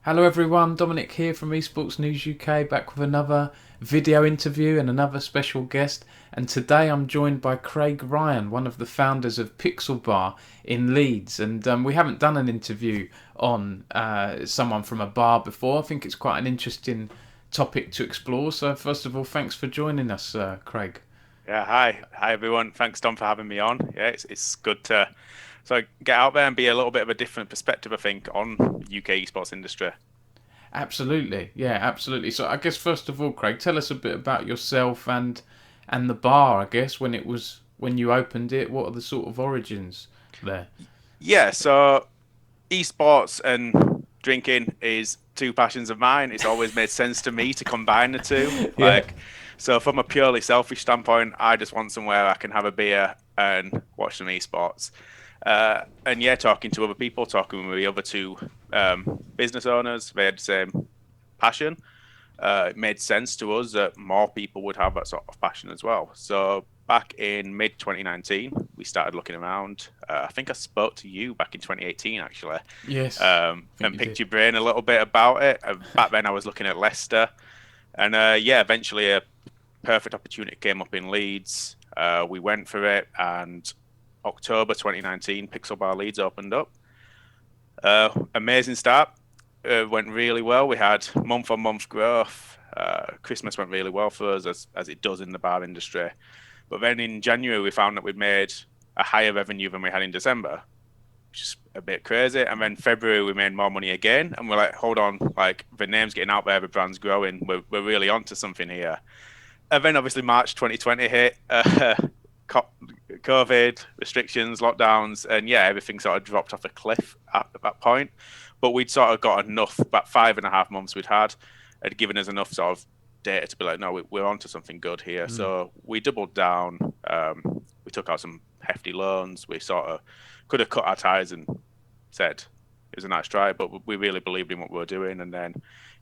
Hello everyone, Dominic here from Esports News UK, back with another video interview and another special guest. And today I'm joined by Craig Ryan, one of the founders of Pixel Bar in Leeds. And we haven't done an interview on someone from a bar before. I think it's quite an interesting topic to explore. So first of all, thanks for joining us, Craig. Yeah, hi everyone. Thanks, Dom, for having me on. Yeah, it's good to get out there and be a little bit of a different perspective, I think, on UK esports industry. Absolutely, yeah, absolutely. So I guess first of all, Craig, tell us a bit about yourself and the bar. I guess when you opened it, what are the sort of origins there? Yeah, so esports and drinking is two passions of mine. It's always made sense to me to combine the two. Yeah. So from a purely selfish standpoint, I just want somewhere I can have a beer and watch some esports. And yeah, talking to other people, talking with the other two business owners, they had the same passion. It made sense to us that more people would have that sort of passion as well. So back in mid 2019, we started looking around. I think I spoke to you back in 2018, actually, Yes, I think and you picked did. your brain a little bit about it. Back then, I was looking at Leicester, and yeah, eventually a perfect opportunity came up in Leeds. We went for it, and October 2019, Pixel Bar Leeds opened up. Amazing start. Went really well. We had month on month growth. Christmas went really well for us, as it does in the bar industry. But then in January, we found that we'd made a higher revenue than we had in December, which is a bit crazy. And then February, we made more money again. And we're like, hold on, like the name's getting out there, the brand's growing. We're really onto something here. And then obviously March 2020 hit. COVID restrictions, lockdowns, and yeah, everything sort of dropped off a cliff at that point. But we'd sort of got enough, about 5.5 months we'd had given us enough sort of data to be like, no, we're onto something good here. Mm. So we doubled down. We took out some hefty loans. We sort of could have cut our ties and said it was a nice try, but we really believed in what we were doing. And then,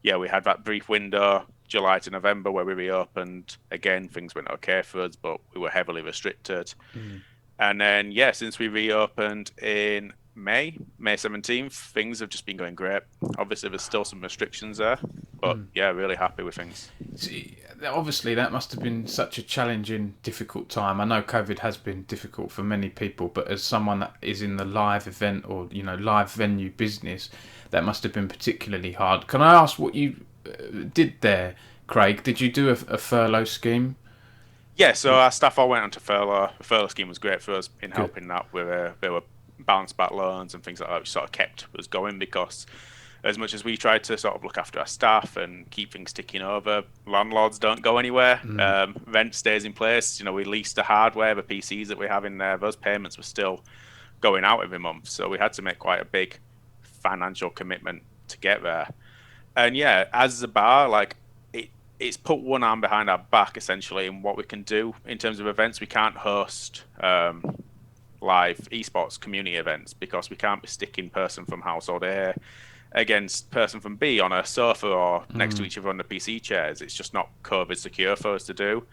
yeah, we had that brief window, July to November, where we reopened. Again, things went okay for us, but we were heavily restricted. Mm. And then, yeah, since we reopened in May 17th, things have just been going great. Obviously, there's still some restrictions there, but Mm. yeah, really happy with things. See, obviously, that must have been such a challenging, difficult time. I know COVID has been difficult for many people, but as someone that is in the live event or live venue business, that must have been particularly hard. Can I ask what you did there, Craig? Did you do a furlough scheme? Yeah, so our staff all went onto furlough. The furlough scheme was great for us in Good. helping that with there were bounce back loans and things like that, which sort of kept us going because as much as we tried to sort of look after our staff and keep things ticking over, landlords don't go anywhere. Mm. Rent stays in place. We leased the hardware, the PCs that we have in there. Those payments were still going out every month, so we had to make quite a big financial commitment to get there. And yeah, as a bar, like it's put one arm behind our back essentially in what we can do in terms of events. We can't host live esports community events because we can't be sticking person from household A against person from B on a sofa or next to Mm. each other on the PC chairs. It's just not COVID secure for us to do.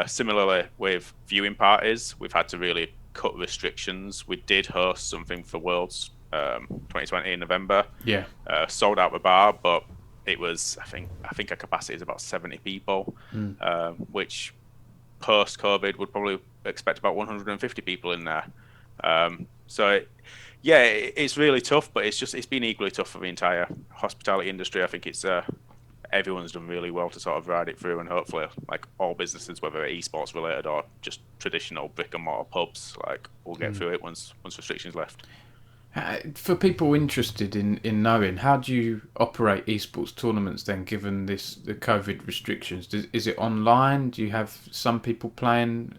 Similarly, with viewing parties, we've had to really cut restrictions. We did host something for Worlds 2020 in November, Yeah. sold out the bar, but it was I think our capacity is about 70 people, Mm. which post COVID would probably expect about 150 people in there. So yeah, it's really tough, but it's been equally tough for the entire hospitality industry. I think it's everyone's done really well to sort of ride it through, and hopefully, like all businesses, whether esports related or just traditional brick and mortar pubs, like we'll get Mm. through it once restrictions left. For people interested in knowing, how do you operate esports tournaments then, given the COVID restrictions? Is it online? Do you have some people playing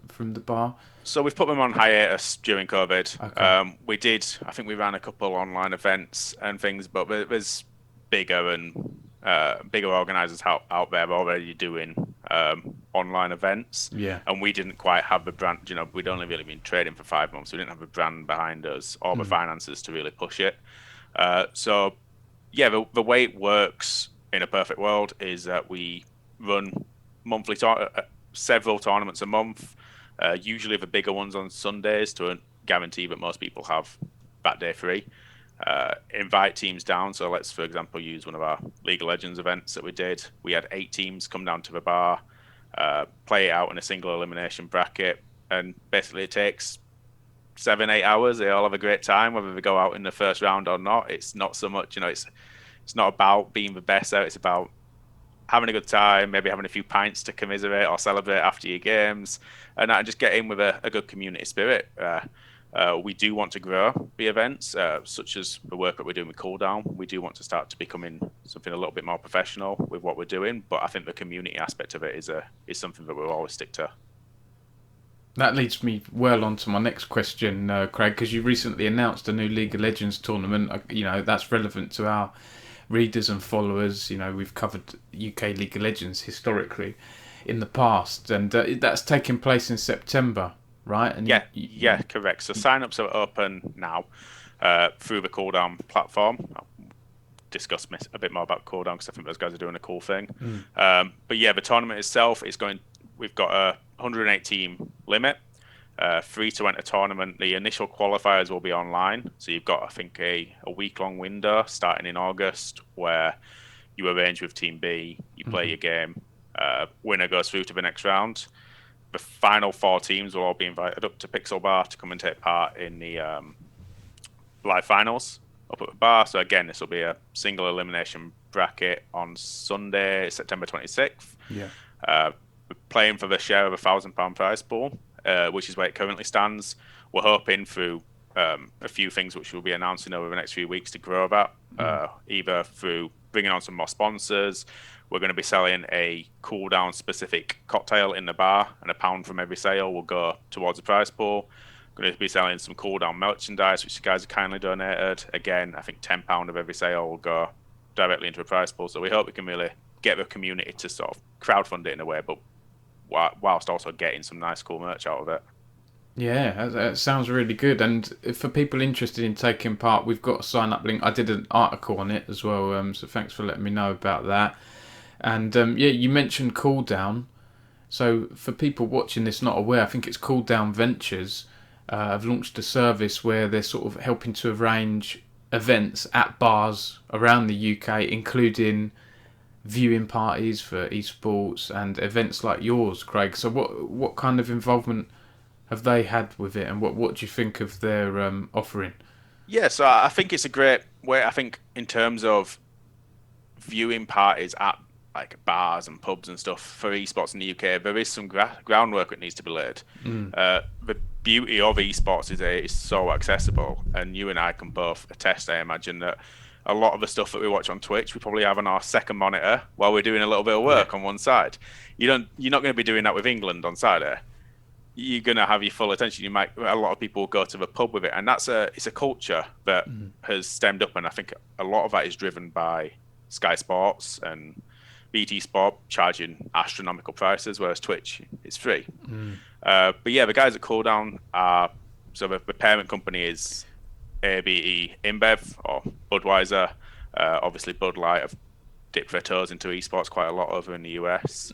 from the bar? So we've put them on hiatus during COVID. Okay. I think we ran a couple online events and things, but there's bigger organisers out there already doing online events, Yeah. and we didn't quite have the brand. We'd only really been trading for 5 months. We didn't have a brand behind us or the Mm. finances to really push it. So yeah, the way it works in a perfect world is that we run monthly several tournaments a month. Usually the bigger ones on Sundays to guarantee that most people have that day free. invite teams down. So let's, for example, use one of our League of Legends events that we did. We had 8 teams come down to the bar, play it out in a single elimination bracket, and basically it takes 7-8 hours. They all have a great time, whether they go out in the first round or not. It's not so much, it's not about being the best out. It's about having a good time, maybe having a few pints to commiserate or celebrate after your games, and just get in with a good community spirit. We do want to grow the events, such as the work that we're doing with Cooldown. We do want to start to becoming something a little bit more professional with what we're doing, but I think the community aspect of it is something that we'll always stick to. That leads me well on to my next question, Craig, because you recently announced a new League of Legends tournament. That's relevant to our readers and followers. We've covered UK League of Legends historically in the past, and that's taking place in September, right? And yeah, correct. So sign-ups are open now through the Cooldown platform. I'll discuss a bit more about Cooldown because I think those guys are doing a cool thing. But yeah, the tournament itself is we've got a 108 team limit, free to enter tournament. The initial qualifiers will be online, so you've got, I think, a week-long window starting in August where you arrange with Team B, you play your game, winner goes through to the next round. The final 4 teams will all be invited up to Pixel Bar to come and take part in the live finals up at the bar. So again, this will be a single elimination bracket on Sunday, September 26th. We're playing for the share of £1,000 prize pool, which is where it currently stands. We're hoping through a few things which we'll be announcing over the next few weeks to grow that, either through bringing on some more sponsors. We're going to be selling a Cooldown specific cocktail in the bar, and £1 from every sale will go towards the prize pool. We're going to be selling some Cooldown merchandise, which you guys have kindly donated. Again, I think £10 of every sale will go directly into a prize pool. So we hope we can really get the community to sort of crowdfund it in a way, but whilst also getting some nice, cool merch out of it. Yeah, that sounds really good. And for people interested in taking part, we've got a sign-up link. I did an article on it as well, so thanks for letting me know about that. And you mentioned Cooldown. So for people watching this not aware, I think it's Cooldown Ventures have launched a service where they're sort of helping to arrange events at bars around the UK, including viewing parties for esports and events like yours, Craig. So what kind of involvement have they had with it, and what do you think of their offering? Yeah, so I think it's a great way. I think in terms of viewing parties at like bars and pubs and stuff for esports in the UK, there is some groundwork that needs to be laid. The beauty of esports is it's so accessible, and you and I can both attest, I imagine, that a lot of the stuff that we watch on Twitch, we probably have on our second monitor while we're doing a little bit of work on one side. You're not going to be doing that with England on Saturday. You're going to have your full attention. A lot of people will go to the pub with it, and it's a culture that has stemmed up, and I think a lot of that is driven by Sky Sports and BT Sport charging astronomical prices, whereas Twitch is free. But yeah, the guys at Cooldown so the parent company is ABE InBev or Budweiser. Obviously, Bud Light have dipped their toes into esports quite a lot over in the US.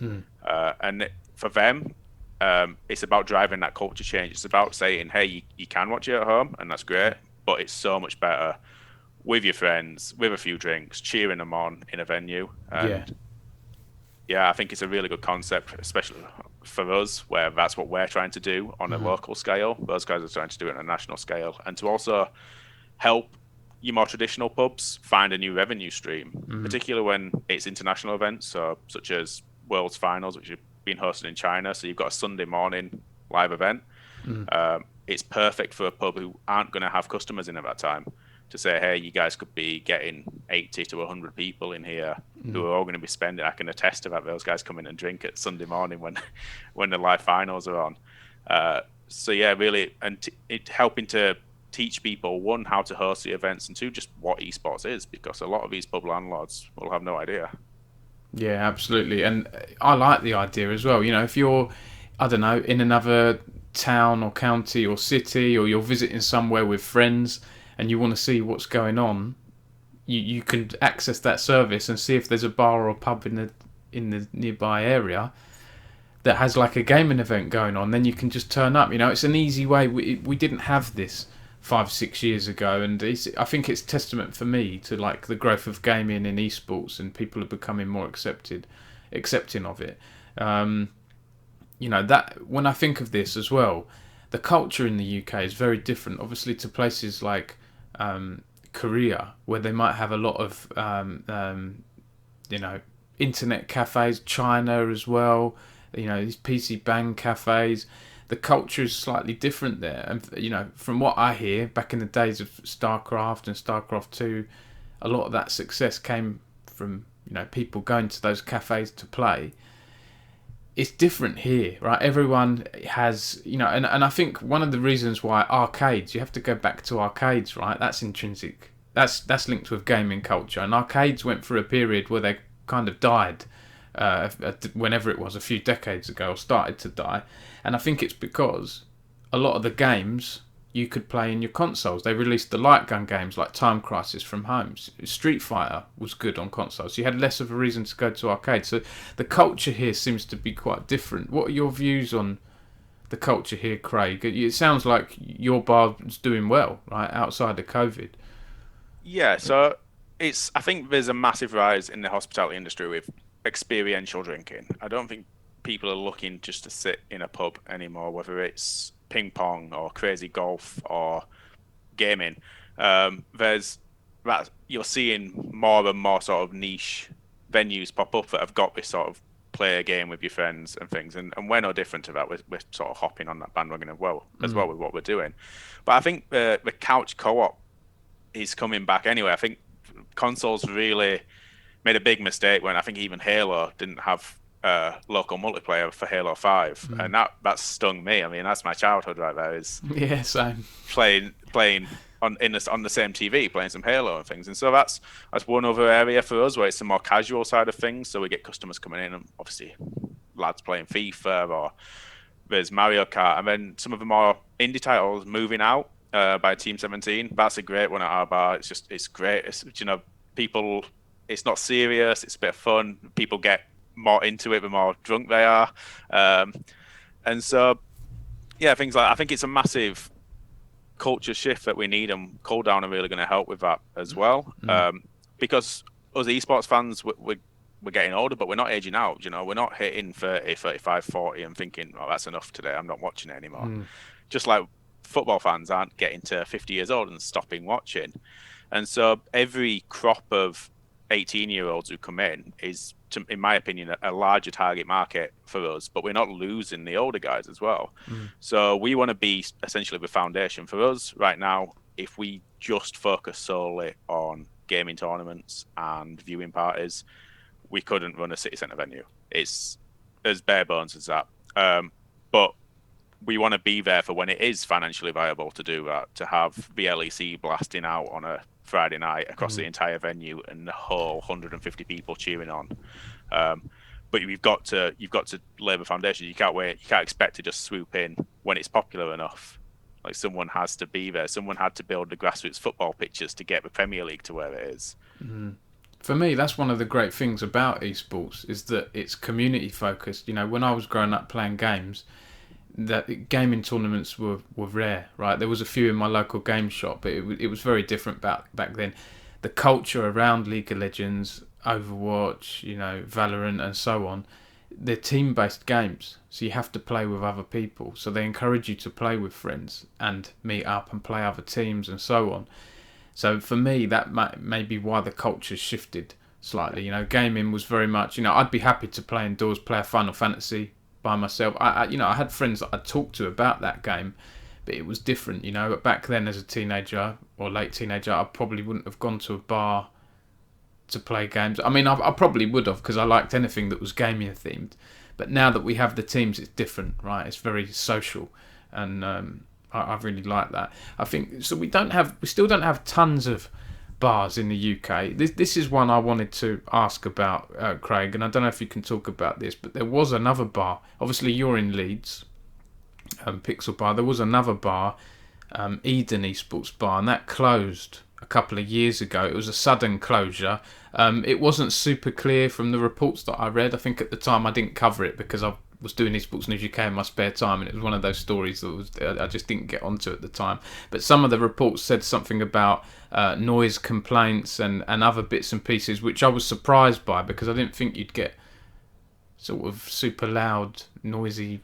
And for them, it's about driving that culture change. It's about saying, hey, you can watch it at home, and that's great, but it's so much better with your friends, with a few drinks, cheering them on in a venue. And yeah, I think it's a really good concept, especially for us, where that's what we're trying to do on a local scale. Those guys are trying to do it on a national scale, and to also help your more traditional pubs find a new revenue stream, particularly when it's international events, so such as World's Finals, which have been hosted in China. So you've got a Sunday morning live event. It's perfect for a pub who aren't going to have customers in at that time to say, hey, you guys could be getting 80 to 100 people in here who are all going to be spending. I can attest to that. Those guys come in and drink at Sunday morning when the live finals are on. So yeah, really, and it helping to teach people, one, how to host the events, and two, just what esports is, because a lot of these pub landlords will have no idea. Yeah, absolutely. And I like the idea as well. If you're, I don't know, in another town or county or city, or you're visiting somewhere with friends and you want to see what's going on, you can access that service and see if there's a bar or pub in the nearby area that has like a gaming event going on. Then you can just turn up. It's an easy way. We didn't have this 5 6 years ago, and I think it's testament for me to like the growth of gaming in esports, and people are becoming more accepting of it. That when I think of this as well, the culture in the UK is very different, obviously, to places like Korea, where they might have a lot of internet cafes, China as well, these PC Bang cafes. The culture is slightly different there, and from what I hear, back in the days of StarCraft and StarCraft 2, a lot of that success came from people going to those cafes to play. It's different here, right? Everyone has, and I think one of the reasons why arcades, you have to go back to arcades, right? That's intrinsic. That's linked with gaming culture, and arcades went through a period where they kind of died, whenever it was, a few decades ago, or started to die. And I think it's because a lot of the games you could play in your consoles. They released the light gun games like Time Crisis from home. Street Fighter was good on consoles. You had less of a reason to go to arcades. So the culture here seems to be quite different. What are your views on the culture here, Craig? It sounds like your bar's doing well, right, outside of COVID. Yeah, so I think there's a massive rise in the hospitality industry with experiential drinking. I don't think people are looking just to sit in a pub anymore, whether it's ping pong or crazy golf or gaming. You're seeing more and more sort of niche venues pop up that have got this sort of play a game with your friends and things, and we're no different to that. We're sort of hopping on that bandwagon as well with what we're doing. But I think the couch co-op is coming back anyway. I think consoles really made a big mistake when I think even Halo didn't have local multiplayer for Halo 5, and that stung me. I mean, that's my childhood right there. Is same. Playing on the same TV, playing some Halo and things. And so that's one other area for us where it's the more casual side of things. So we get customers coming in, and obviously lads playing FIFA, or there's Mario Kart, and then some of the more indie titles moving out by Team 17. That's a great one at our bar. It's great. It's people. It's not serious. It's a bit of fun. People get more into it the more drunk they are, and so things like, I think it's a massive culture shift that we need, and Cooldown are really going to help with that as well. Because us esports fans, we're getting older, but we're not aging out. We're not hitting 30, 35, 40 and thinking, oh, that's enough today, I'm not watching it anymore. Just like football fans aren't getting to 50 years old and stopping watching. And so every crop of 18-year-olds who come in is, in my opinion, a larger target market for us, but we're not losing the older guys as well. So we want to be essentially the foundation for us right now. If we just focus solely on gaming tournaments and viewing parties, we couldn't run a city centre venue. It's as bare bones as that. But we want to be there for when it is financially viable to do that, to have the LEC blasting out on a Friday night across the entire venue and the whole 150 people cheering on. But you've got to lay the foundation. You can't expect to just swoop in when it's popular enough. Like, someone has to be there. Someone had to build the grassroots football pitches to get the Premier League to where it is. For me, that's one of the great things about esports, is that it's community focused. When I was growing up playing games, that gaming tournaments were rare, right? There was a few in my local game shop, but it was very different back then. The culture around League of Legends, Overwatch, Valorant and so on, they're team-based games, so you have to play with other people. So they encourage you to play with friends and meet up and play other teams and so on. So for me, that may be why the culture's shifted slightly. Gaming was very much, I'd be happy to play indoors, play a Final Fantasy by myself. I had friends that I talked to about that game, but it was different. Back then, as a teenager or late teenager, I probably wouldn't have gone to a bar to play games. I mean, I probably would have, because I liked anything that was gaming themed. But now that we have the teams, it's different, right? It's very social, and I really like that. I think so. We still don't have tons of bars in the UK. This is one I wanted to ask about, Craig, and I don't know if you can talk about this, but there was another bar. Obviously, you're in Leeds, Pixel Bar. There was another bar, Eden Esports Bar, and that closed a couple of years ago. It was a sudden closure. It wasn't super clear from the reports that I read. I think at the time I didn't cover it because I was doing Esports News UK in my spare time, and it was one of those stories that I just didn't get onto at the time. But some of the reports said something about noise complaints and other bits and pieces, which I was surprised by because I didn't think you'd get sort of super loud, noisy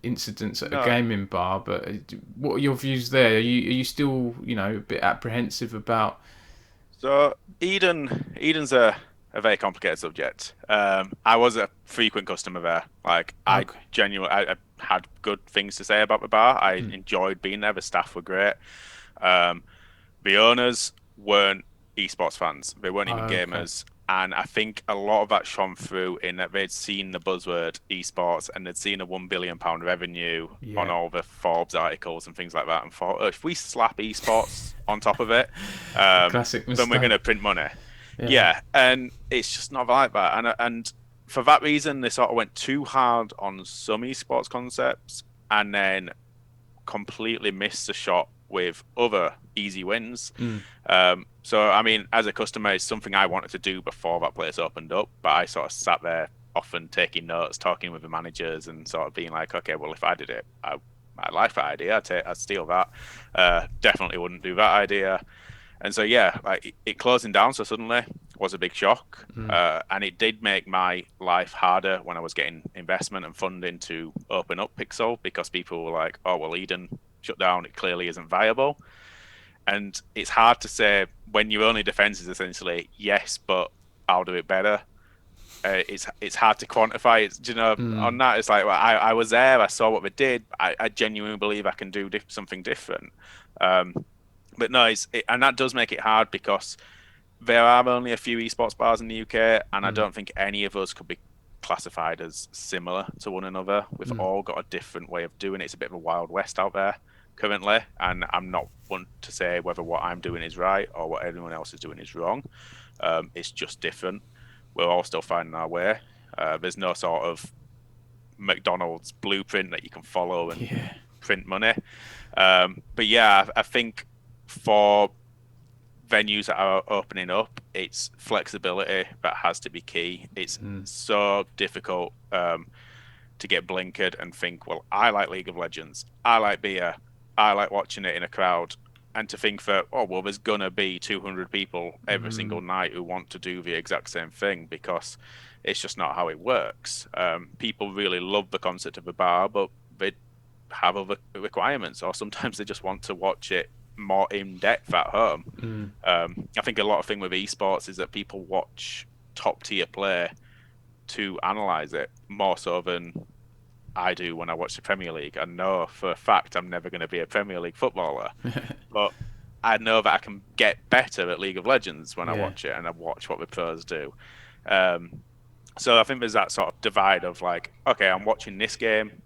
incidents at a No. gaming bar. But what are your views there? Are you still, a bit apprehensive about? So Eden's a very complicated subject. I was a frequent customer there. Like I Okay. genuinely, I had good things to say about the bar. I Mm. enjoyed being there. The staff were great. Um, the owners weren't esports fans. They weren't even Okay. gamers. And I think a lot of that shone through in that they'd seen the buzzword esports and they'd seen a £1 billion revenue on Yeah. all the Forbes articles and things like that, and thought, oh, if we slap esports on top of it, The classic then we're going mistake. to print money. Yeah. Yeah, and it's just not like that. And for that reason, they sort of went too hard on some esports concepts, and then completely missed the shot with other easy wins. Mm. So, I mean, as a customer, it's something I wanted to do before that place opened up, but I sort of sat there often taking notes, talking with the managers, and sort of being like, okay, well, if I did it, I like that idea. I'd steal that. Definitely wouldn't do that idea. And so, yeah, like it closing down so suddenly was a big shock. Mm. And it did make my life harder when I was getting investment and funding to open up Pixel, because people were like, oh, well, Eden shut down. It clearly isn't viable. And it's hard to say when your only defense is essentially, yes, but I'll do it better. It's hard to quantify it. Do you know, Mm. on that, it's like, well, I was there, I saw what they did. I genuinely believe I can do something different. Um, but no, and that does make it hard because there are only a few esports bars in the UK, and I Mm. don't think any of us could be classified as similar to one another. We've Mm. all got a different way of doing it. It's a bit of a wild west out there currently, and I'm not one to say whether what I'm doing is right or what everyone else is doing is wrong. It's just different. We're all still finding our way. There's no sort of McDonald's blueprint that you can follow and Yeah. print money. But yeah, I think for venues that are opening up, it's flexibility that has to be key. It's Mm. so difficult to get blinkered and think, well, I like League of Legends, I like beer, I like watching it in a crowd, and to think that, oh, well, there's gonna be 200 people every Mm. single night who want to do the exact same thing, because it's just not how it works. People really love the concept of a bar, but they have other requirements, or sometimes they just want to watch it more in depth at home. Mm. I think a lot of thing with esports is that people watch top tier play to analyze it more so than I do when I watch the Premier League. I know for a fact I'm never going to be a Premier League footballer, but I know that I can get better at League of Legends when I Yeah. watch it and I watch what the pros do. Um, so I think there's that sort of divide of like, okay, I'm watching this game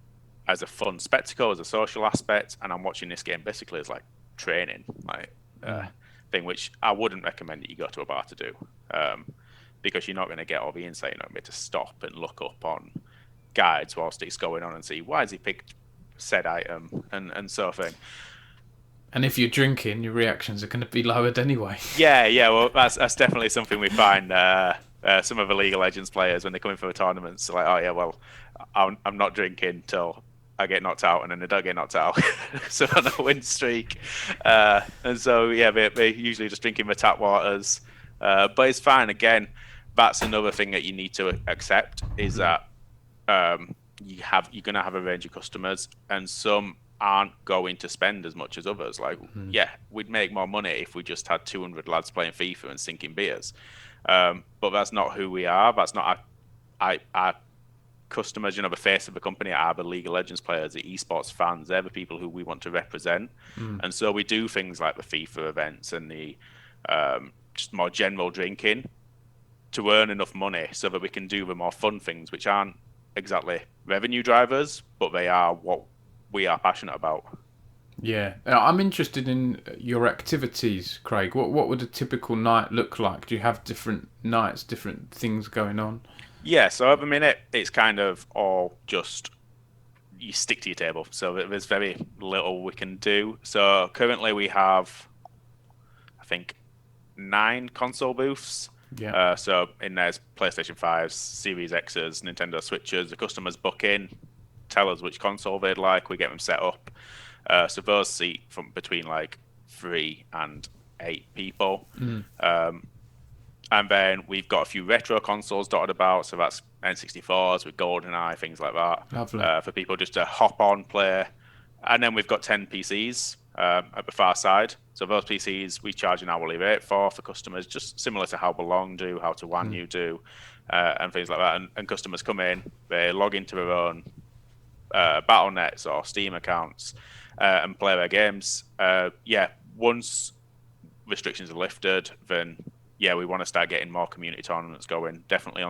as a fun spectacle, as a social aspect, and I'm watching this game basically as like training, like Mm. thing, which I wouldn't recommend that you go to a bar to do, because you're not going to get all the insight. You're not going to stop and look up on guides whilst it's going on and see why has he picked said item and so thing. And if you're drinking, your reactions are going to be lowered anyway. Yeah. Well, that's definitely something we find. Some of the League of Legends players when they come in for the tournaments, are like, oh yeah, well, I'm not drinking till I get knocked out, and then they don't get knocked out, so on a win streak. And so yeah, they're usually just drinking the tap waters. But it's fine. Again, that's another thing that you need to accept is that you're going to have a range of customers, and some aren't going to spend as much as others. Like, yeah, we'd make more money if we just had 200 lads playing FIFA and sinking beers. But that's not who we are. That's not our customers. You know, the face of the company are the League of Legends players, the esports fans. They're the people who we want to represent. And so we do things like the FIFA events and the just more general drinking to earn enough money so that we can do the more fun things, which aren't exactly revenue drivers, but they are what we are passionate about. Yeah, I'm interested in your activities, Craig. What would a typical night look like? Do you have different nights, different things going on? Yeah, so at the minute, it's kind of all just you stick to your table. So there's very little we can do. So currently we have, I think, 9 console booths. Yeah. So in there's PlayStation 5s, Series X's, Nintendo Switches. The customers book in, tell us which console they'd like. We get them set up. So those seat from between like 3 and 8 people. And then we've got a few retro consoles dotted about. So that's N64s with GoldenEye, things like that. Lovely. For people just to hop on, play. And then we've got 10 PCs at the far side. So those PCs we charge an hourly rate for customers, just similar to how Belong do, how to One You do, and things like that. And customers come in, they log into their own Battle.nets or Steam accounts and play their games. Once restrictions are lifted, then we want to start getting more community tournaments going. Definitely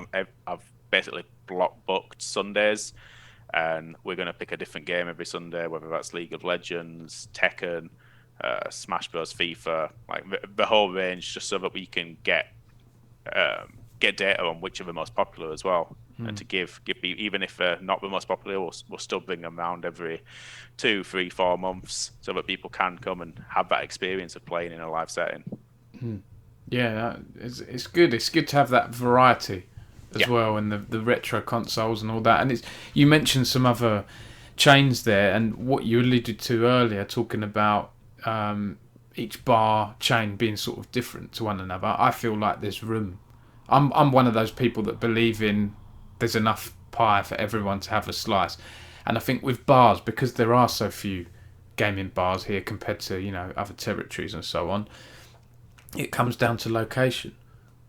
I've basically block booked Sundays, and we're going to pick a different game every Sunday, whether that's League of Legends, Tekken, Smash Bros, FIFA, like the whole range, just so that we can get data on which are the most popular as well, and to give people, even if they're not the most popular, we'll still bring them around every 2, 3, 4 months, so that people can come and have that experience of playing in a live setting. Yeah, it's good. It's good to have that variety as well, and the retro consoles and all that. And you mentioned some other chains there, and what you alluded to earlier, talking about each bar chain being sort of different to one another. I feel like there's room. I'm one of those people that believe in there's enough pie for everyone to have a slice, and I think with bars, because there are so few gaming bars here compared to other territories and so on, it comes down to location,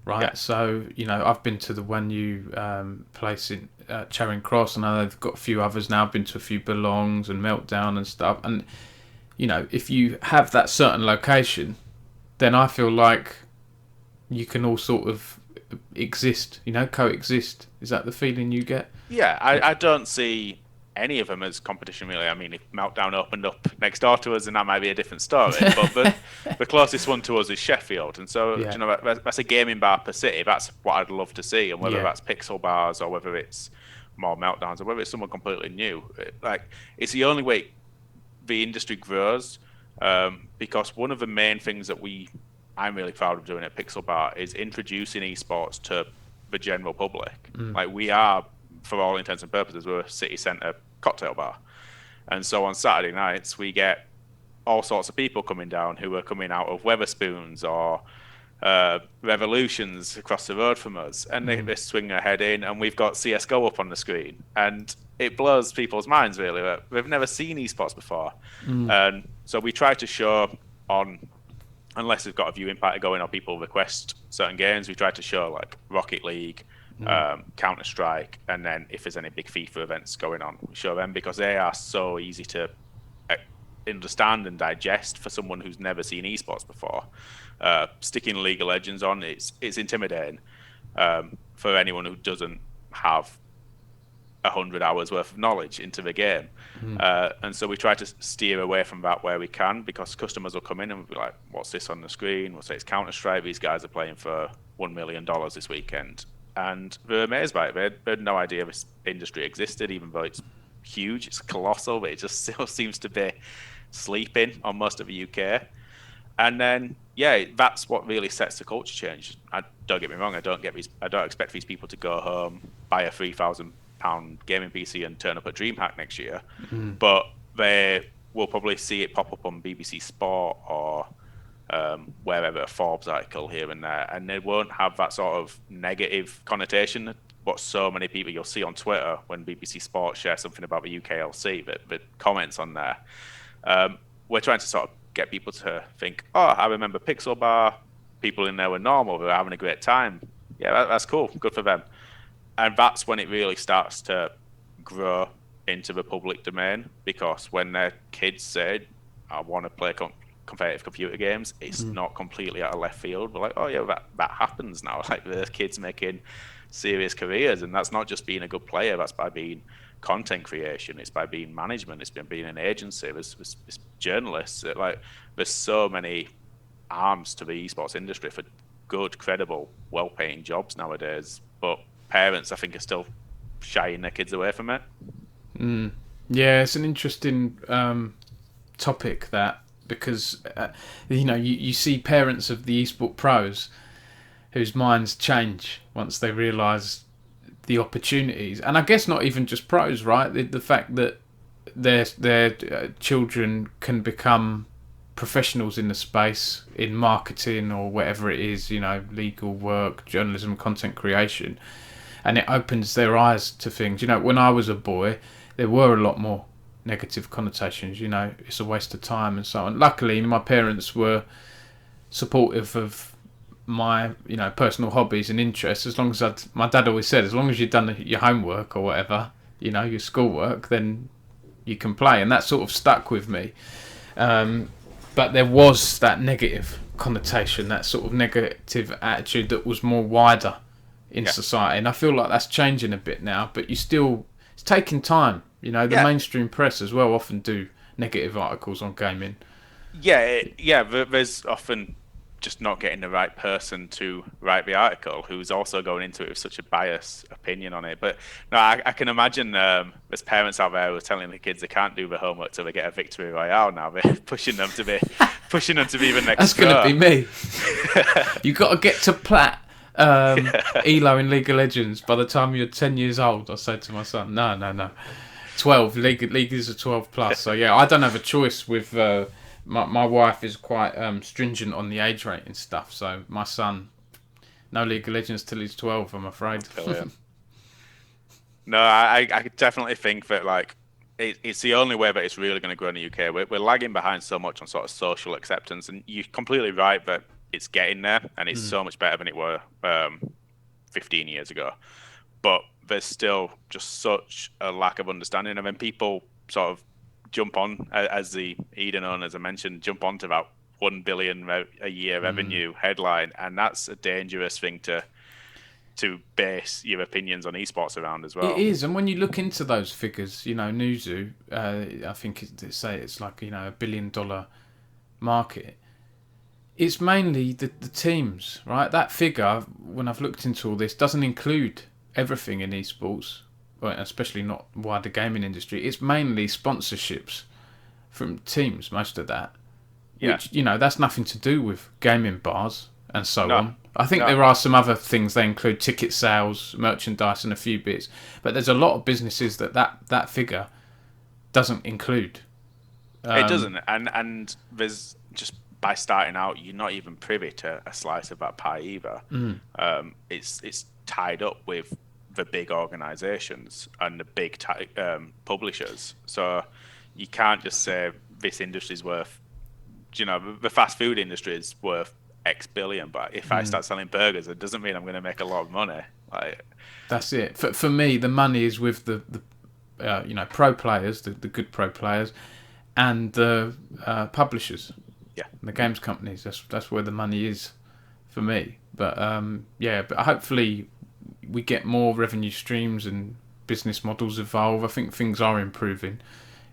right? Yeah. So I've been to the One You place in Charing Cross, and I know they've got a few others now. I've been to a few Belongs and Meltdown and stuff, and if you have that certain location, then I feel like you can all sort of exist, coexist. Is that the feeling you get? Yeah, I don't see any of them as competition, really. I mean, if Meltdown opened up next door to us, then that might be a different story. But the closest one to us is Sheffield, and so that's a gaming bar per city. That's what I'd love to see, and whether that's pixel bars or whether it's more Meltdowns or whether it's someone completely new, it's the only way the industry grows. Because one of the main things that I'm really proud of doing at Pixel Bar is introducing esports to the general public. Like, we are, for all intents and purposes, we're a city centre cocktail bar. And so on Saturday nights, we get all sorts of people coming down who are coming out of Weatherspoons or Revolutions across the road from us. And they swing their head in, and we've got CSGO up on the screen. And it blows people's minds, really. They've never seen esports before. And so we try to show on, unless we've got a viewing party going or people request certain games, we try to show like Rocket League, Counter-Strike, and then if there's any big FIFA events going on, we show them, because they are so easy to understand and digest for someone who's never seen esports before. Sticking League of Legends on, it's intimidating for anyone who doesn't have 100 hours worth of knowledge into the game. And so we try to steer away from that where we can, because customers will come in and be like, what's this on the screen? We'll say it's Counter-Strike. These guys are playing for $1 million this weekend. And they're amazed by it. They had no idea this industry existed, even though it's huge, it's colossal, but it just still seems to be sleeping on most of the UK. And then, that's what really sets the culture change. Don't get me wrong, I don't expect these people to go home, buy a £3,000 gaming PC and turn up at DreamHack next year, but they will probably see it pop up on BBC Sport or wherever, a Forbes article here and there, and they won't have that sort of negative connotation. What so many people you'll see on Twitter when BBC Sport share something about the UKLC, the comments on there. We're trying to sort of get people to think, I remember Pixel Bar, people in there were normal, they were having a great time. Yeah, that's cool, good for them. And that's when it really starts to grow into the public domain, because when their kids say, I want to play competitive computer games, it's not completely out of left field. We're like, that happens now. Like, the kids making serious careers, and that's not just being a good player, that's by being content creation, it's by being management, it's been being an agency, there's journalists. There's so many arms to the esports industry for good, credible, well-paying jobs nowadays, but parents, I think, are still shying their kids away from it. Yeah, it's an interesting topic, that, because you see parents of the esports pros whose minds change once they realise the opportunities. And I guess not even just pros, right? The fact that their children can become professionals in the space, in marketing or whatever it is, legal work, journalism, content creation, and it opens their eyes to things. When I was a boy, there were a lot more negative connotations. It's a waste of time and so on. Luckily, my parents were supportive of my personal hobbies and interests. As long as my dad always said, as long as you've done your homework or whatever, your schoolwork, then you can play, and that sort of stuck with me. But there was that negative connotation, that sort of negative attitude that was more wider in society, and I feel like that's changing a bit now. But it's taking time. The mainstream press as well often do negative articles on gaming. There's often just not getting the right person to write the article who's also going into it with such a biased opinion on it. But no, I can imagine there's parents out there who are telling the kids they can't do the homework till they get a victory royale. Now they're pushing them to be the next. That's going to be me. You got to get to plat Elo in League of Legends by the time you're 10 years old. I said to my son, no. 12 league is a 12 plus. So yeah, I don't have a choice with. My wife is quite stringent on the age rating stuff, so my son, no League of Legends till he's 12, I'm afraid. No, I definitely think that it's the only way that it's really going to grow in the UK. We're lagging behind so much on sort of social acceptance, and you're completely right that it's getting there, and it's so much better than it were 15 years ago. But there's still just such a lack of understanding, and then people sort of jump on, as the Eden owners I mentioned, jump onto that 1 billion a year revenue headline, and that's a dangerous thing to base your opinions on esports around as well. It is, and when you look into those figures, Newzoo, I think they say it's like a $1 billion market. It's mainly the teams, right? That figure, when I've looked into all this, doesn't include everything in esports. Especially not wider gaming industry. It's mainly sponsorships from teams, most of that. Which, that's nothing to do with gaming bars and so on. I think there are some other things. They include ticket sales, merchandise, and a few bits. But there's a lot of businesses that figure doesn't include. It doesn't. And there's just, by starting out, you're not even privy to a slice of that pie either. It's tied up with the big organizations and the big publishers. So you can't just say this industry's worth, the fast food industry is worth X billion, but if I start selling burgers, it doesn't mean I'm going to make a lot of money. That's it. For me, the money is with the pro players, the good pro players, and the publishers. Yeah, the games companies. That's where the money is for me. But but hopefully we get more revenue streams and business models evolve. I think things are improving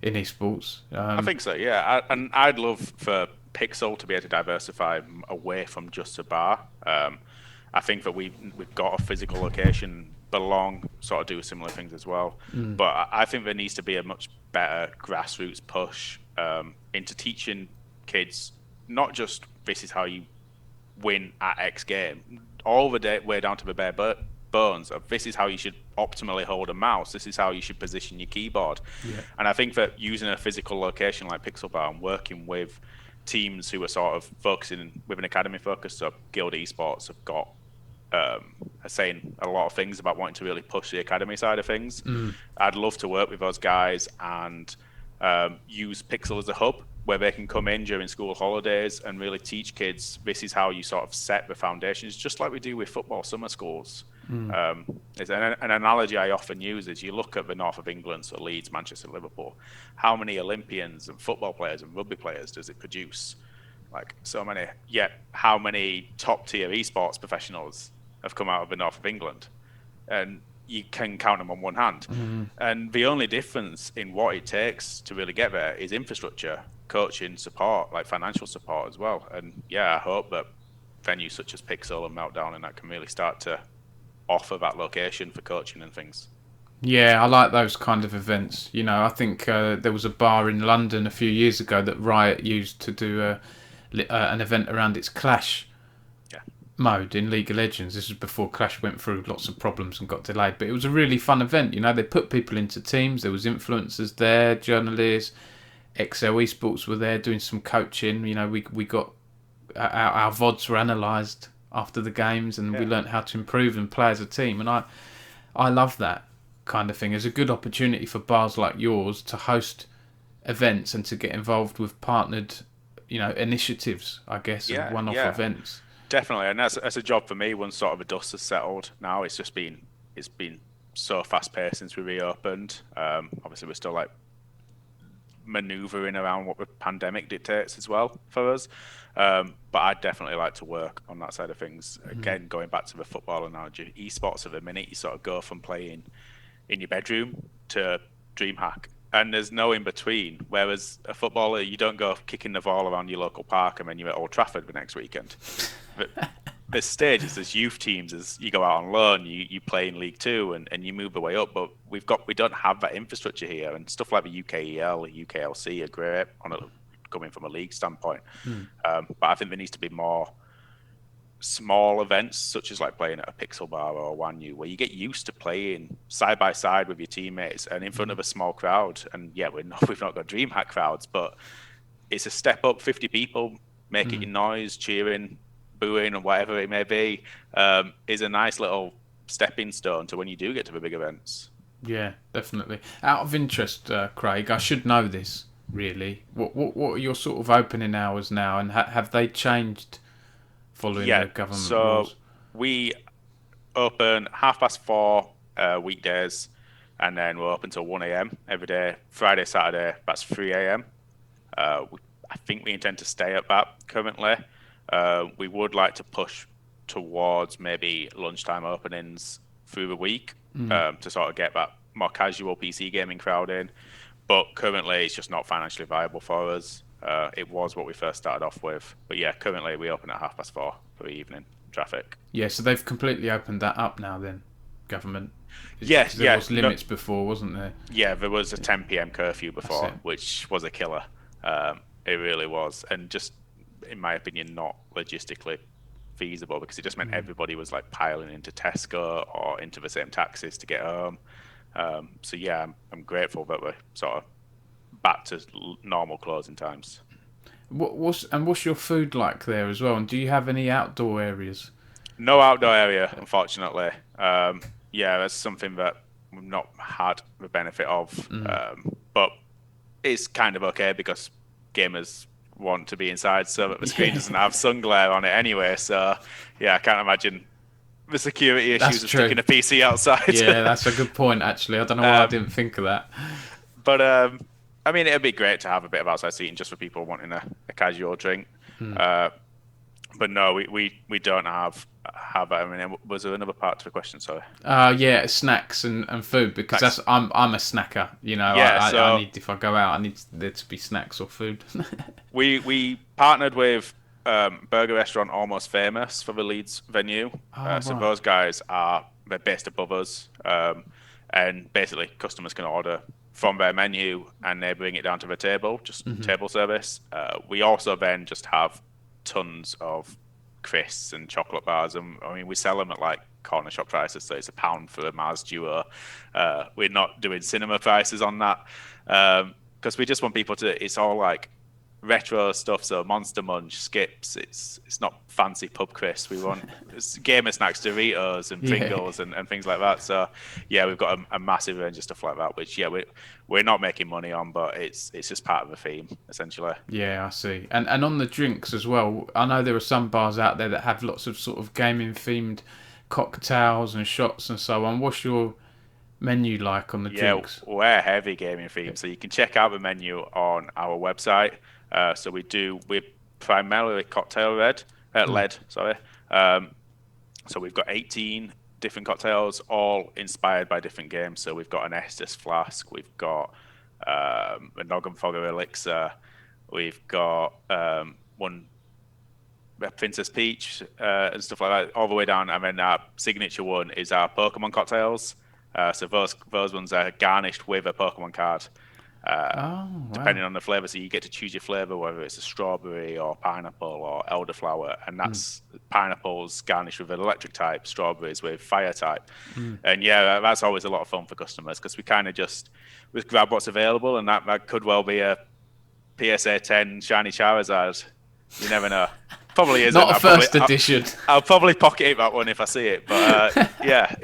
in esports. I think so, yeah. And I'd love for Pixel to be able to diversify away from just a bar. I think that we've got a physical location, Belong sort of do similar things as well. But I think there needs to be a much better grassroots push into teaching kids, not just this is how you win at X game, all the way down to the bare bones of this is how you should optimally hold a mouse, this is how you should position your keyboard. And I think that using a physical location like Pixel Bar and working with teams who are sort of focusing with an academy focus, so Guild Esports have got are saying a lot of things about wanting to really push the academy side of things. I'd love to work with those guys and use Pixel as a hub where they can come in during school holidays and really teach kids this is how you sort of set the foundations, just like we do with football summer schools. It's an analogy I often use is you look at the north of England, so Leeds, Manchester, Liverpool, how many Olympians and football players and rugby players does it produce? Like so many, yet how many top tier esports professionals have come out of the north of England? And you can count them on one hand. And the only difference in what it takes to really get there is infrastructure, coaching, support, like financial support as well. And yeah, I hope that venues such as Pixel and Meltdown and that can really start to offer that location for coaching and things. Yeah, I like those kind of events. I think there was a bar in London a few years ago that Riot used to do an event around its Clash mode in League of Legends. This was before Clash went through lots of problems and got delayed, but it was a really fun event. You know, they put people into teams. There was influencers there, journalists, XL Esports were there doing some coaching. You know, we got our VODs were analysed after the games, and we learnt how to improve and play as a team. And I love that kind of thing. It's a good opportunity for bars like yours to host events and to get involved with partnered, initiatives, I guess, and one-off events. Definitely, and that's a job for me once sort of the dust has settled. Now it's been so fast paced since we reopened. Obviously, we're still like manoeuvring around what the pandemic dictates as well for us. But I'd definitely like to work on that side of things. Again, going back to the football analogy, esports at the minute, you sort of go from playing in your bedroom to DreamHack, and there's no in between. Whereas a footballer, you don't go kicking the ball around your local park and then you're at Old Trafford the next weekend. But there's stages, there's youth teams, as you go out on loan, you play in League Two and you move the way up. But we don't have that infrastructure here, and stuff like the UKEL, UKLC are great coming from a league standpoint. But I think there needs to be more small events, such as like playing at a Pixel Bar or One U, where you get used to playing side by side with your teammates and in front of a small crowd. And yeah, we've not got DreamHack crowds, but it's a step up. 50 people making noise, cheering, booing, or whatever it may be, is a nice little stepping stone to when you do get to the big events. Yeah, definitely. Out of interest, Craig, I should know this really. What are your sort of opening hours now, and have they changed following the government rules? We open 4:30 weekdays, and then we're open till 1 a.m. every day. Friday, Saturday, that's 3 a.m. I think we intend to stay at that currently. We would like to push towards maybe lunchtime openings through the week to sort of get that more casual PC gaming crowd in. But currently, it's just not financially viable for us. It was what we first started off with. But yeah, currently we open at 4:30 for the evening traffic. Yeah, so they've completely opened that up now then, government. Yes, there was limits before, wasn't there? Yeah, there was a 10 p.m. curfew before, which was a killer. It really was. And just, in my opinion, not logistically feasible, because it just meant everybody was like piling into Tesco or into the same taxis to get home. So yeah, I'm grateful that we're sort of back to normal closing times. What's your food like there as well? And do you have any outdoor areas? No outdoor area, unfortunately. Yeah, that's something that we've not had the benefit of. But it's kind of okay because gamers want to be inside, so that the screen doesn't have sun glare on it anyway. So yeah, I can't imagine the security issues of sticking a PC outside. Yeah, that's a good point, actually. I don't know why I didn't think of that. But I mean, it'd be great to have a bit of outside seating just for people wanting a casual drink. But no, we don't have that. I mean, was there another part to the question? Sorry. Yeah, snacks and food, because I'm a snacker. You know, I need, if I go out, I need there to be snacks or food. we partnered with burger restaurant Almost Famous for the Leeds venue. So those guys they're based above us, and basically customers can order from their menu and they bring it down to the table, just table service. We also then just have tons of crisps and chocolate bars, and I mean we sell them at like corner shop prices, so it's £1 for a Mars Duo. We're not doing cinema prices on that because we just want people to. It's all like retro stuff, so Monster Munch, Skips. It's not fancy pub crisps. We want gamer snacks, Doritos and Pringles and things like that. So yeah, we've got a massive range of stuff like that, which we're not making money on, but it's just part of the theme essentially. Yeah, I see. And on the drinks as well, I know there are some bars out there that have lots of sort of gaming themed cocktails and shots and so on. What's your menu like on the drinks? Yeah, we're heavy gaming themed, so you can check out the menu on our website. So we're primarily cocktail led. So we've got 18 different cocktails, all inspired by different games. So we've got an Estus flask, we've got a Noggin Fogger elixir, we've got one Princess Peach and stuff like that, all the way down. And then our signature one is our Pokemon cocktails. So those ones are garnished with a Pokemon card. Oh, wow. depending on the flavor. So you get to choose your flavor, whether it's a strawberry or pineapple or elderflower, and that's pineapples garnished with an electric type, strawberries with fire type. And yeah, that's always a lot of fun for customers because we kind of just grab what's available, and that could well be a PSA 10 shiny Charizard. You never know. Probably isn't. Not a first edition. I'll probably pocket it, that one, if I see it. But yeah,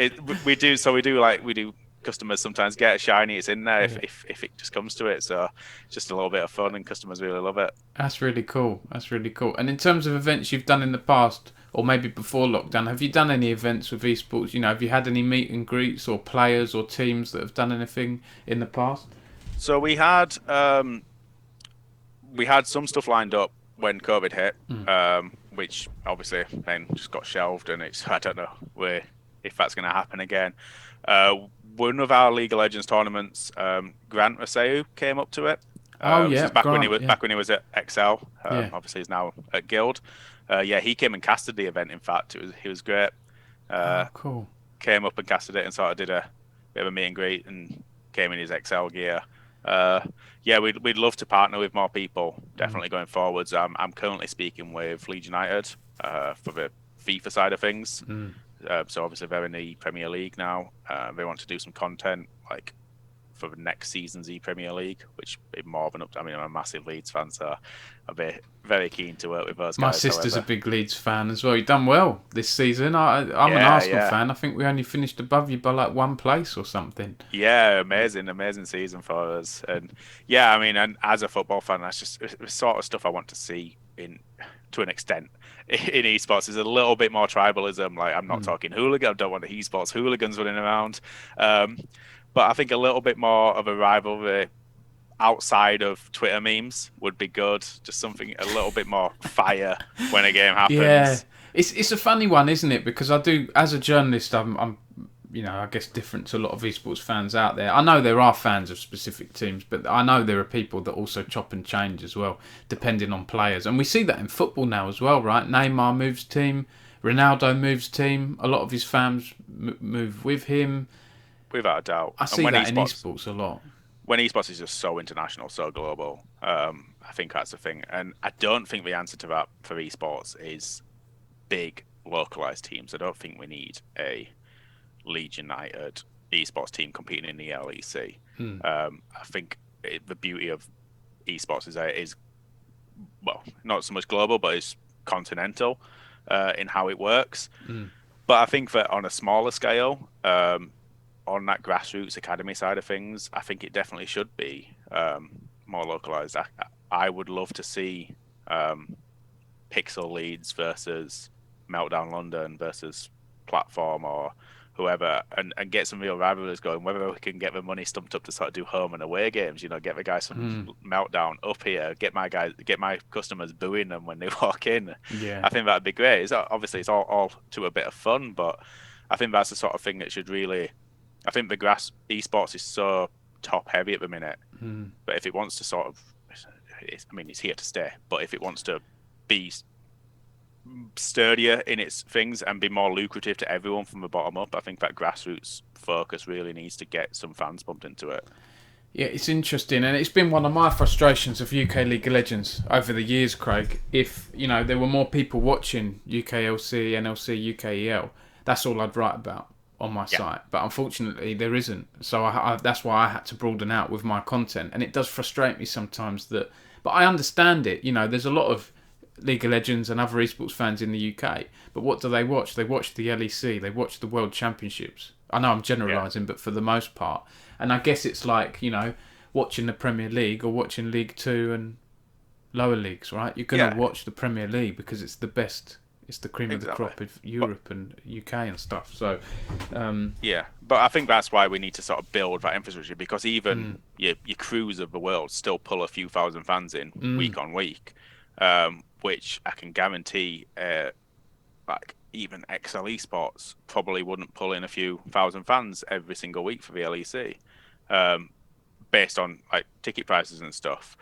we do. So we do customers sometimes get a shiny. It's in there if it just comes to it. So it's just a little bit of fun, and customers really love it. That's really cool. That's really cool. And in terms of events you've done in the past, or maybe before lockdown, have you done any events with esports? You know, have you had any meet and greets or players or teams that have done anything in the past? So we had some stuff lined up when COVID hit, which obviously then just got shelved, and I don't know if that's going to happen again. One of our League of Legends tournaments, Grant Raseu came up to it. Oh yeah, This is back Grant, back when he was at XL. Yeah. Obviously, he's now at Guild. Yeah, he came and casted the event. In fact, he was great. Oh, cool. Came up and casted it and sort of did a bit of a meet and greet and came in his XL gear. Yeah, we'd love to partner with more people. Definitely going forwards. I'm currently speaking with Leeds United for the FIFA side of things. So obviously they're in the Premier League now. They want to do some content like for the next season's Premier League, which is more than up to. I mean, I'm a massive Leeds fan, so I'll be very keen to work with those guys. My sister's a big Leeds fan as well. You've done well this season. I'm an Arsenal fan. I think we only finished above you by like one place or something. Yeah, amazing season for us. And yeah, I mean, and as a football fan, that's just the sort of stuff I want to see to an extent in esports. Is a little bit more tribalism. Like, I'm not talking hooligan. I don't want the esports hooligans running around. But I think a little bit more of a rivalry outside of Twitter memes would be good. Just something a little bit more fire when a game happens. Yeah, it's a funny one, isn't it? Because I do, as a journalist, I'm I guess different to a lot of esports fans out there. I know there are fans of specific teams, but I know there are people that also chop and change as well, depending on players. And we see that in football now as well, right? Neymar moves team, Ronaldo moves team. A lot of his fans move with him. Without a doubt. I see that in esports a lot. When esports is just so international, so global, I think that's the thing. And I don't think the answer to that for esports is big localized teams. I don't think we need a Leeds United esports team competing in the LEC. I think the beauty of esports is well, not so much global, but it's continental in how it works. But I think that on a smaller scale, on that grassroots academy side of things, I think it definitely should be more localized. I would love to see Pixel Leeds versus Meltdown London versus Platform or whoever, and get some real rivalries going, whether we can get the money stumped up to sort of do home and away games, get the guys from Meltdown up here, get my customers booing them when they walk in. Yeah, I think that'd be great. Obviously it's all to a bit of fun, but I think that's the sort of thing that should really, I think the esports is so top heavy at the minute, but if it wants to sort of, it's here to stay, but if it wants to be sturdier in its things and be more lucrative to everyone from the bottom up, I think that grassroots focus really needs to get some fans pumped into it. Yeah, it's interesting, and it's been one of my frustrations of UK League of Legends over the years, Craig. If there were more people watching UKLC, NLC, UKEL, that's all I'd write about on my site, but unfortunately there isn't. So that's why I had to broaden out with my content, and it does frustrate me sometimes but I understand it. There's a lot of League of Legends and other esports fans in the UK, but what do they watch? They watch the LEC, they watch the World Championships. I know I'm generalising, but for the most part. And I guess it's like, watching the Premier League or watching League 2 and lower leagues, right? You're going to watch the Premier League because it's the best, it's the cream of the crop of Europe and UK and stuff. So, yeah, but I think that's why we need to sort of build that infrastructure, because even your crews of the world still pull a few thousand fans in week on week. Which I can guarantee, like even XL Esports probably wouldn't pull in a few thousand fans every single week for the LEC, based on like ticket prices and stuff.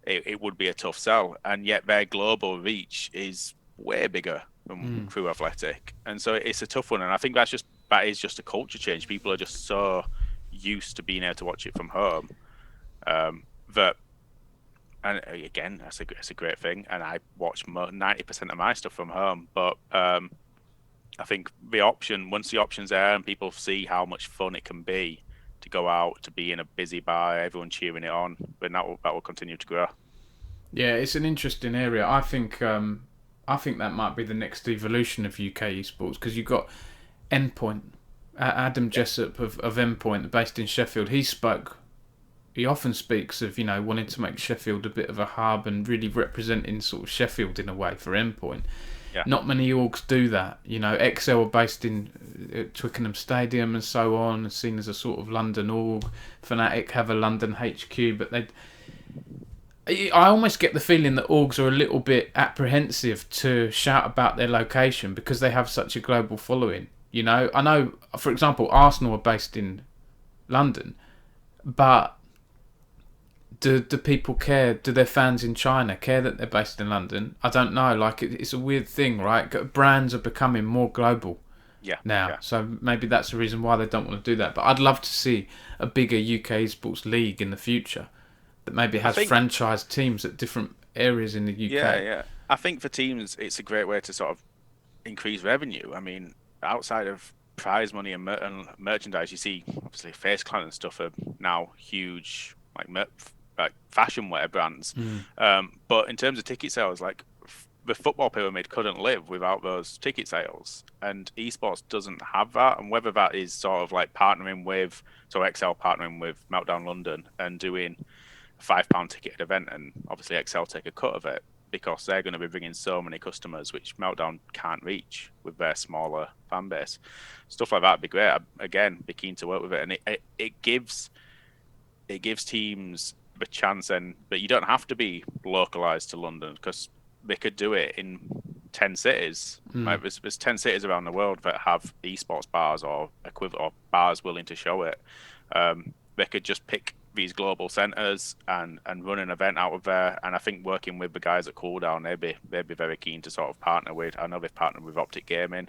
It would be a tough sell, and yet their global reach is way bigger than Crew Athletic, and so it's a tough one. And I think that is just a culture change. People are just so used to being able to watch it from home That and again, that's a great thing. And I watch 90% of my stuff from home. But I think once the option's there and people see how much fun it can be to go out, to be in a busy bar, everyone cheering it on, then that will continue to grow. Yeah, it's an interesting area. I think that might be the next evolution of UK esports because you've got Endpoint, Adam Jessop of Endpoint, based in Sheffield. He often speaks of wanting to make Sheffield a bit of a hub and really representing sort of Sheffield in a way for Endpoint. Yeah. Not many orgs do that. XL are based in Twickenham Stadium and so on, seen as a sort of London org. Fnatic have a London HQ, but I almost get the feeling that orgs are a little bit apprehensive to shout about their location because they have such a global following. I know, for example, Arsenal are based in London, but do people care? Do their fans in China care that they're based in London? I don't know. Like, it's a weird thing, right? Brands are becoming more global now. Yeah. So maybe that's the reason why they don't want to do that. But I'd love to see a bigger UK esports league in the future that maybe has franchise teams at different areas in the UK. Yeah. I think for teams, it's a great way to sort of increase revenue. I mean, outside of prize money and merchandise, you see obviously Face Clan and stuff are now huge, like fashion wear brands. But in terms of ticket sales, like the football pyramid couldn't live without those ticket sales, and esports doesn't have that. And whether that is sort of like partnering with, so XL partnering with Meltdown London and doing a £5 ticketed event, and obviously XL take a cut of it because they're going to be bringing so many customers which Meltdown can't reach with their smaller fan base. Stuff like that would be great. Again, be keen to work with it, and it gives teams the chance, but you don't have to be localized to London because they could do it in 10 cities. Like there's 10 cities around the world that have esports bars or equivalent or bars willing to show it. They could just pick these global centers and run an event out of there. And I think working with the guys at Cooldown, they'd be very keen to sort of partner with. I know they've partnered with Optic Gaming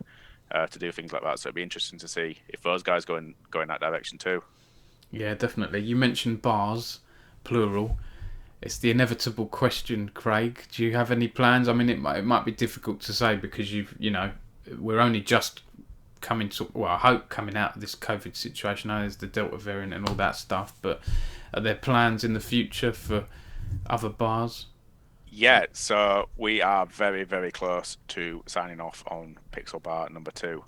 to do things like that. So it'd be interesting to see if those guys go in that direction too. Yeah, definitely. You mentioned bars, plural. It's the inevitable question, Craig. Do you have any plans? I mean, it might be difficult to say because we're only just I hope coming out of this COVID situation. I know there's the Delta variant and all that stuff, but are there plans in the future for other bars? Yeah, so we are very, very close to signing off on Pixel Bar number 2.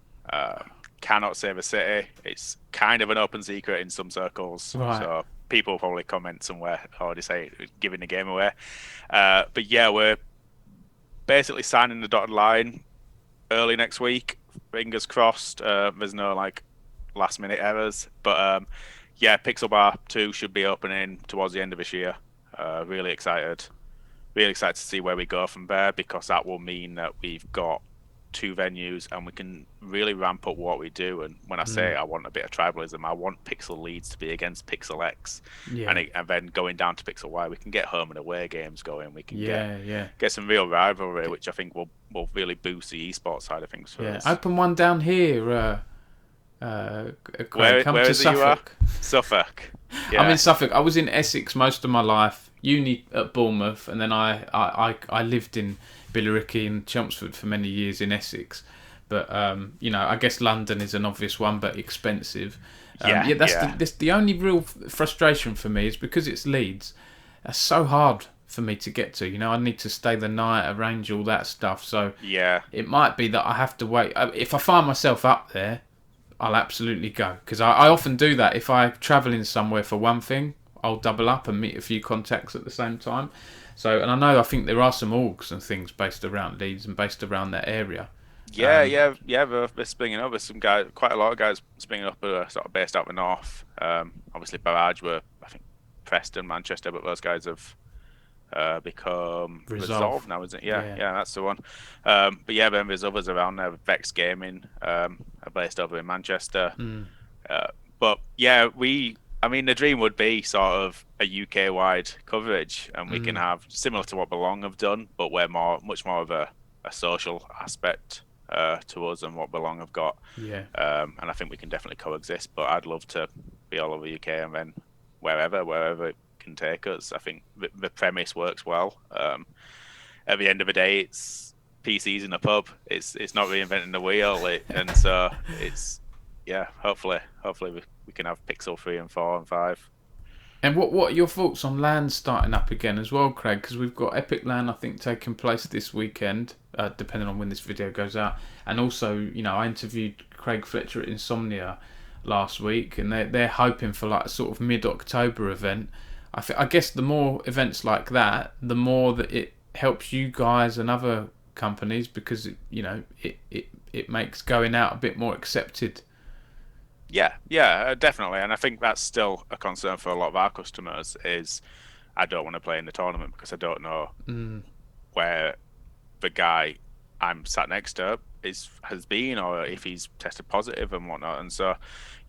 Cannot say the city. It's kind of an open secret in some circles. Right. So people will probably comment somewhere already say giving the game away. But yeah, we're basically signing the dotted line early next week. Fingers crossed. There's no last minute errors. But yeah, Pixel Bar 2 should be opening towards the end of this year. Really excited. Really excited to see where we go from there because that will mean that we've got 2 venues and we can really ramp up what we do. And when I say I want a bit of tribalism, I want Pixel Leeds to be against Pixel X, and then going down to Pixel Y, we can get home and away games going. We can get some real rivalry, which I think will really boost the esports side of things for us. Open one down here. Craig, where come is to it Suffolk. you are? Suffolk. Yeah. I'm in Suffolk. I was in Essex most of my life. Uni at Bournemouth, and then I lived in Billericay and Chelmsford for many years in Essex. But I guess London is an obvious one, but expensive. That's the only real frustration for me is because it's Leeds. That's so hard for me to get to. I need to stay the night, arrange all that stuff. So it might be that I have to wait. If I find myself up there, I'll absolutely go because I often do that. If I'm travelling somewhere for one thing, I'll double up and meet a few contacts at the same time. So, and I think there are some orgs and things based around Leeds and based around that area. They're springing up. There's some guys, quite a lot of guys springing up who are sort of based out of the north. Obviously, Barrage were, I think, Preston, Manchester, but those guys have become Resolve now, isn't it? Yeah, that's the one. But yeah, then there's others around there. Vex Gaming are based over in Manchester. But yeah, the dream would be sort of a UK-wide coverage, and we can have similar to what Belong have done, but we're much more of a social aspect to us than what Belong have got. And I think we can definitely coexist. But I'd love to be all over UK and then wherever it can take us. I think the premise works well. At the end of the day, it's PCs in a pub. It's not reinventing the wheel, and so it's hopefully we can have Pixel 3 and 4 and 5. And what are your thoughts on LAN starting up again as well, Craig? Because we've got Epic LAN, I think, taking place this weekend, depending on when this video goes out. And also, I interviewed Craig Fletcher at Insomnia last week, and they're hoping for like a sort of mid-October event. I guess the more events like that, the more that it helps you guys and other companies, because it makes going out a bit more accepted. Yeah, definitely, and I think that's still a concern for a lot of our customers. Is I don't want to play in the tournament because I don't know where the guy I'm sat next to has been, or if he's tested positive and whatnot. And so,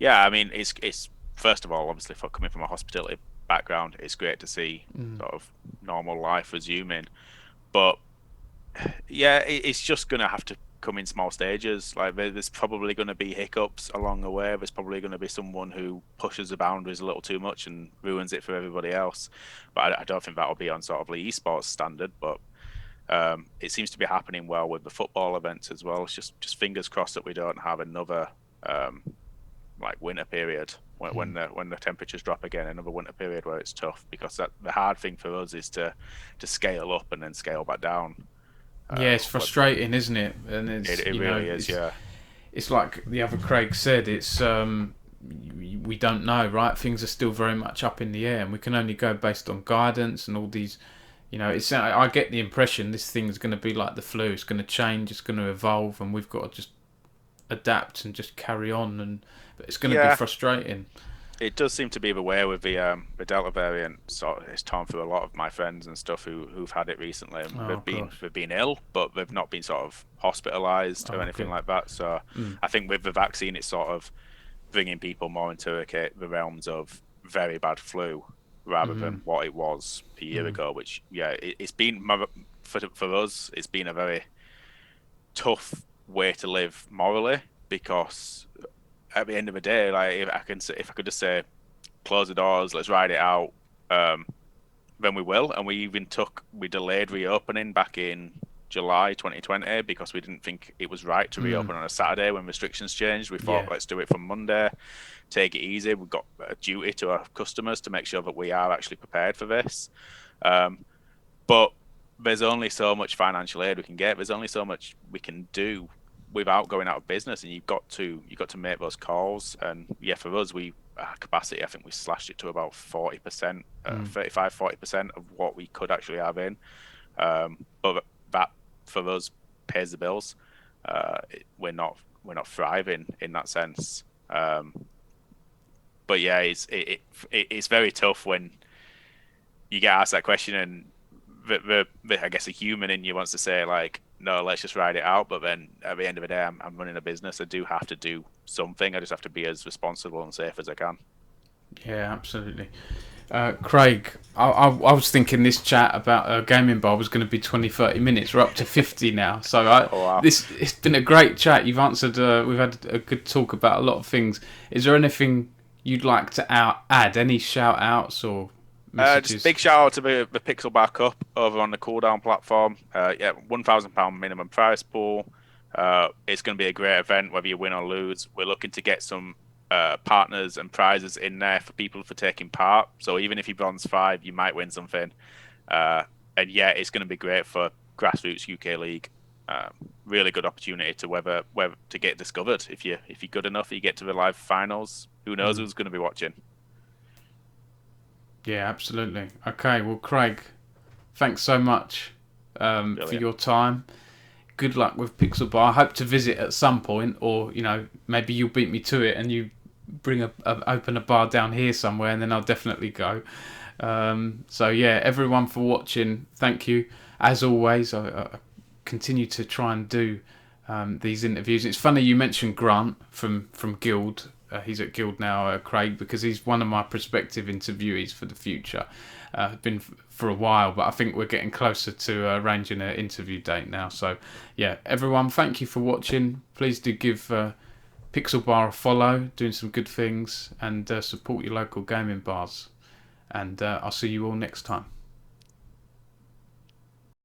I mean, it's first of all, obviously, for coming from a hospitality background, it's great to see sort of normal life resuming. But it's just gonna have to come in small stages. Like there's probably going to be hiccups along the way. There's probably going to be someone who pushes the boundaries a little too much and ruins it for everybody else. But I don't think that'll be on sort of the esports standard. But it seems to be happening well with the football events as well. It's just fingers crossed that we don't have another like winter period when the temperatures drop again. Another winter period where it's tough, because the hard thing for us is to scale up and then scale back down. It's frustrating, isn't it? And it really is. It's like the other Craig said. It's we don't know, right? Things are still very much up in the air, and we can only go based on guidance and all these. I get the impression this thing's going to be like the flu. It's going to change. It's going to evolve, and we've got to just adapt and just carry on. But it's going to be frustrating. It does seem to be the way with the Delta variant. So it's torn through a lot of my friends and stuff who've had it recently. And they've been ill, but they've not been sort of hospitalised or anything like that. So I think with the vaccine, it's sort of bringing people more into the realms of very bad flu rather than what it was a year ago. Which it's been for us. It's been a very tough way to live morally, because at the end of the day, like if I could just say, close the doors, let's ride it out, then we will. And we delayed reopening back in July 2020 because we didn't think it was right to reopen on a Saturday when restrictions changed. We thought, let's do it from Monday, take it easy. We've got a duty to our customers to make sure that we are actually prepared for this. But there's only so much financial aid we can get. There's only so much we can do without going out of business, and you've got to make those calls. And for us, our capacity, I think we slashed it to about 40%, 35-40% of what we could actually have in. But that for us pays the bills. We're not thriving in that sense. But it's very tough when you get asked that question, and I guess a human in you wants to say, like, no, let's just ride it out. But then at the end of the day, I'm running a business. I do have to do something. I just have to be as responsible and safe as I can. Yeah, absolutely. Craig, I was thinking this chat about a gaming bar was going to be 20-30 minutes. We're up to 50 now. So it's been a great chat. You've answered. We've had a good talk about a lot of things. Is there anything you'd like to add? Any shout outs or just big shout out to the Pixel Bar Cup over on the Cooldown platform. £1,000 minimum prize pool. It's going to be a great event, whether you win or lose. We're looking to get some partners and prizes in there for people for taking part. So even if you bronze 5, you might win something. And it's going to be great for grassroots UK League. Really good opportunity to whether to get discovered. If you're good enough, you get to the live finals. Who knows who's going to be watching? Yeah, absolutely. Okay, well, Craig, thanks so much for your time. Good luck with Pixel Bar. I hope to visit at some point, or maybe you'll beat me to it and you open a bar down here somewhere, and then I'll definitely go. Everyone for watching, thank you. As always, I continue to try and do these interviews. It's funny you mentioned Grant from Guild. He's at Guild now, Craig, because he's one of my prospective interviewees for the future. Been for a while, but I think we're getting closer to arranging an interview date now. So, everyone, thank you for watching. Please do give Pixel Bar a follow, doing some good things, and support your local gaming bars. and I'll see you all next time.